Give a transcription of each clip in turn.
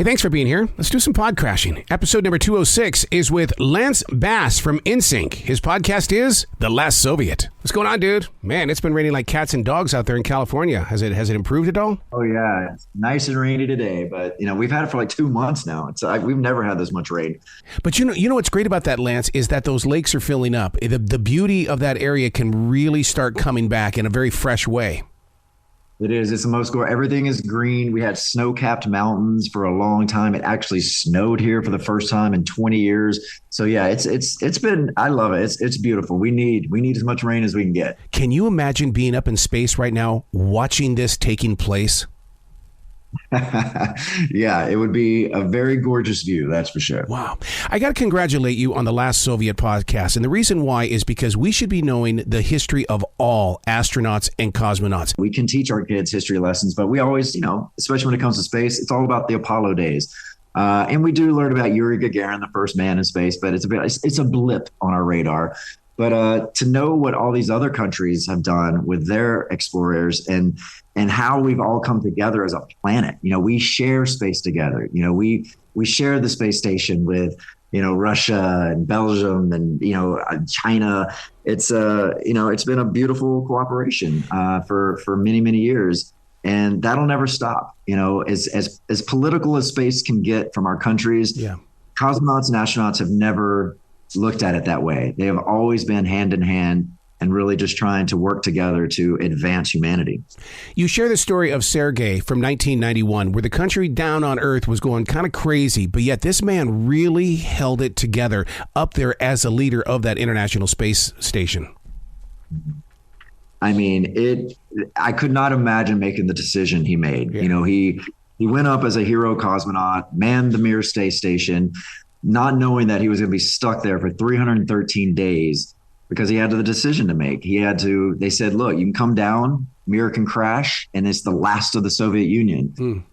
Hey, thanks for being here. Let's do some pod crashing. Episode number 206 is with Lance Bass from NSYNC. His podcast is The Last Soviet. What's going on, dude? Man, it's been raining like cats and dogs out there in California. Has it improved at all? Oh yeah, it's nice and rainy today, but we've had it for like 2 months now. We've never had this much rain. But you know what's great about that, Lance, is that those lakes are filling up. The beauty of that area can really start coming back in a very fresh way. It is. It's the most gorgeous. Everything is green. We had snow-capped mountains for a long time. It actually snowed here for the first time in 20 years. So yeah, it's been. I love it. It's beautiful. We need as much rain as we can get. Can you imagine being up in space right now, watching this taking place? Yeah, it would be a very gorgeous view, that's for sure. Wow. I got to congratulate you on the Last Soviet podcast. And the reason why is because we should be knowing the history of all astronauts and cosmonauts. We can teach our kids history lessons, but we always, especially when it comes to space, it's all about the Apollo days. And we do learn about Yuri Gagarin, the first man in space, but it's a blip on our radar. But to know what all these other countries have done with their explorers and how we've all come together as a planet, we share space together. We share the space station with, Russia and Belgium and, China. It's been a beautiful cooperation for many, many years. And that'll never stop. As political as space can get from our countries, yeah. Cosmonauts and astronauts have never looked at it that way. They have always been hand in hand and really just trying to work together to advance humanity. You share the story of Sergei from 1991, where the country down on Earth was going kind of crazy, but yet this man really held it together up there as a leader of that International Space Station. I mean, I could not imagine making the decision he made. Yeah. He went up as a hero cosmonaut, manned the Mir Space Station, not knowing that he was going to be stuck there for 313 days because he had the decision to make. They said, look, you can come down, Mir can crash, and it's the last of the Soviet Union.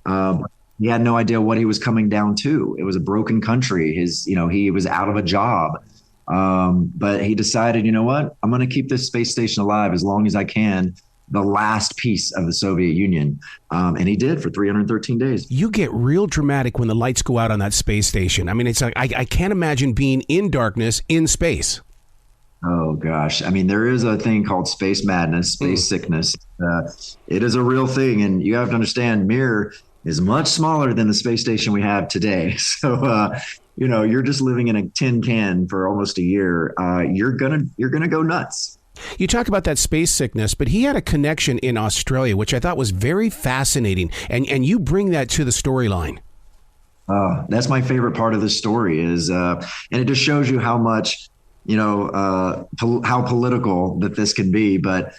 He had no idea what he was coming down to. It was a broken country. He was out of a job. But he decided, you know what, I'm going to keep this space station alive as long as I can, the last piece of the Soviet Union. And he did for 313 days. You get real dramatic when the lights go out on that space station. I mean, it's like, I can't imagine being in darkness in space. Oh, gosh. I mean, there is a thing called space madness, space sickness. It is a real thing. And you have to understand, Mir is much smaller than the space station we have today. So, you're just living in a tin can for almost a year. You're gonna go nuts. You talk about that space sickness, but he had a connection in Australia, which I thought was very fascinating. And you bring that to the storyline. That's my favorite part of the story is, and it just shows you how much, how political that this can be. But,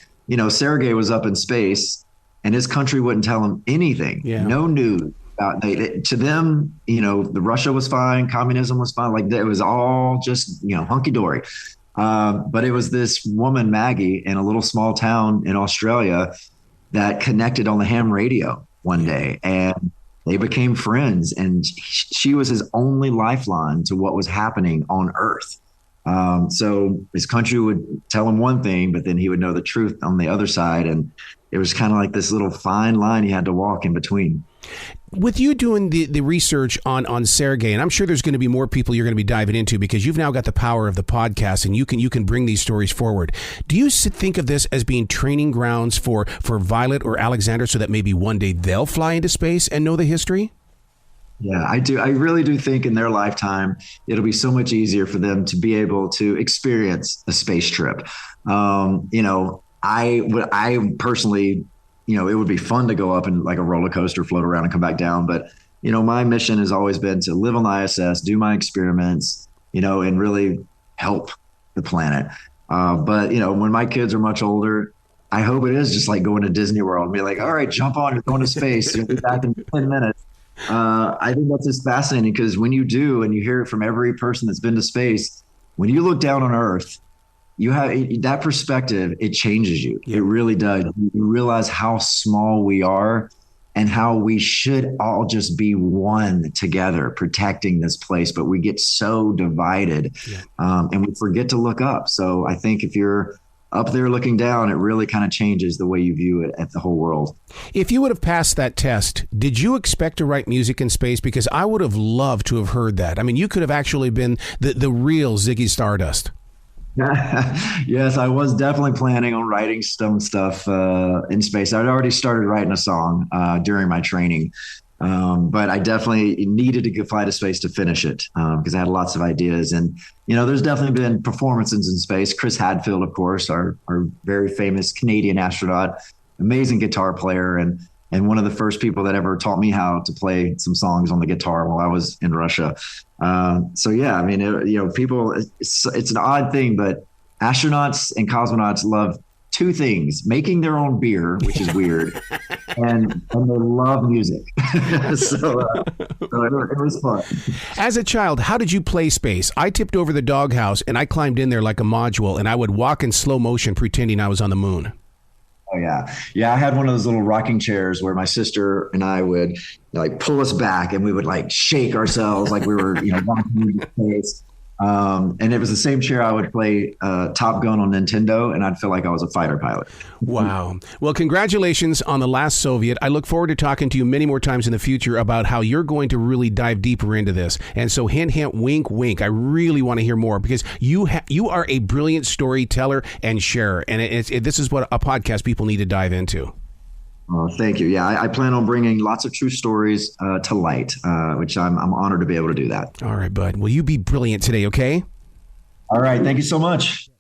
Sergei was up in space and his country wouldn't tell him anything. Yeah. No news. To them, the Russia was fine. Communism was fine. Like it was all just, hunky dory. But it was this woman, Maggie, in a little small town in Australia that connected on the ham radio one day, and they became friends. And she was his only lifeline to what was happening on Earth. So his country would tell him one thing, but then he would know the truth on the other side. And it was kind of like this little fine line he had to walk in between. With you doing the research on Sergei, and I'm sure there's going to be more people you're going to be diving into because you've now got the power of the podcast and you can bring these stories forward. Do you think of this as being training grounds for Violet or Alexander so that maybe one day they'll fly into space and know the history? Yeah, I do. I really do think in their lifetime, it'll be so much easier for them to be able to experience a space trip. I personally, it would be fun to go up and like a roller coaster, float around and come back down. But, my mission has always been to live on the ISS, do my experiments, and really help the planet. But when my kids are much older, I hope it is just like going to Disney World and be like, all right, jump on, you're going to space. You'll be back in 10 minutes. I think that's just fascinating because when you do, and you hear it from every person that's been to space, when you look down on Earth, you have that perspective, it changes you. Yeah. It really does. You realize how small we are and how we should all just be one together protecting this place. But we get so divided and we forget to look up. So I think if you're up there looking down, it really kind of changes the way you view it at the whole world. If you would have passed that test, did you expect to write music in space? Because I would have loved to have heard that. I mean, you could have actually been the real Ziggy Stardust. Yes, I was definitely planning on writing some stuff in space. I'd already started writing a song during my training. But I definitely needed to fly to space to finish it because I had lots of ideas. And, there's definitely been performances in space. Chris Hadfield, of course, our very famous Canadian astronaut, amazing guitar player, and one of the first people that ever taught me how to play some songs on the guitar while I was in Russia. So, yeah, I mean, people, it's an odd thing, but astronauts and cosmonauts love two things: making their own beer, which is weird, and they love music. so it was fun. As a child, how did you play space? I tipped over the doghouse and I climbed in there like a module, and I would walk in slow motion pretending I was on the moon. Oh yeah. Yeah. I had one of those little rocking chairs where my sister and I would pull us back and we would shake ourselves like we were, walking into space. And it was the same chair I would play Top Gun on Nintendo, and I'd feel like I was a fighter pilot. Wow. Well, congratulations on the last Soviet. I look forward to talking to you many more times in the future about how you're going to really dive deeper into this. And so hint, hint, wink, wink. I really want to hear more because you are a brilliant storyteller and sharer. And this is what a podcast people need to dive into. Oh, thank you. Yeah, I plan on bringing lots of true stories to light, which I'm honored to be able to do that. All right, bud. Will you be brilliant today, okay? All right. Thank you so much.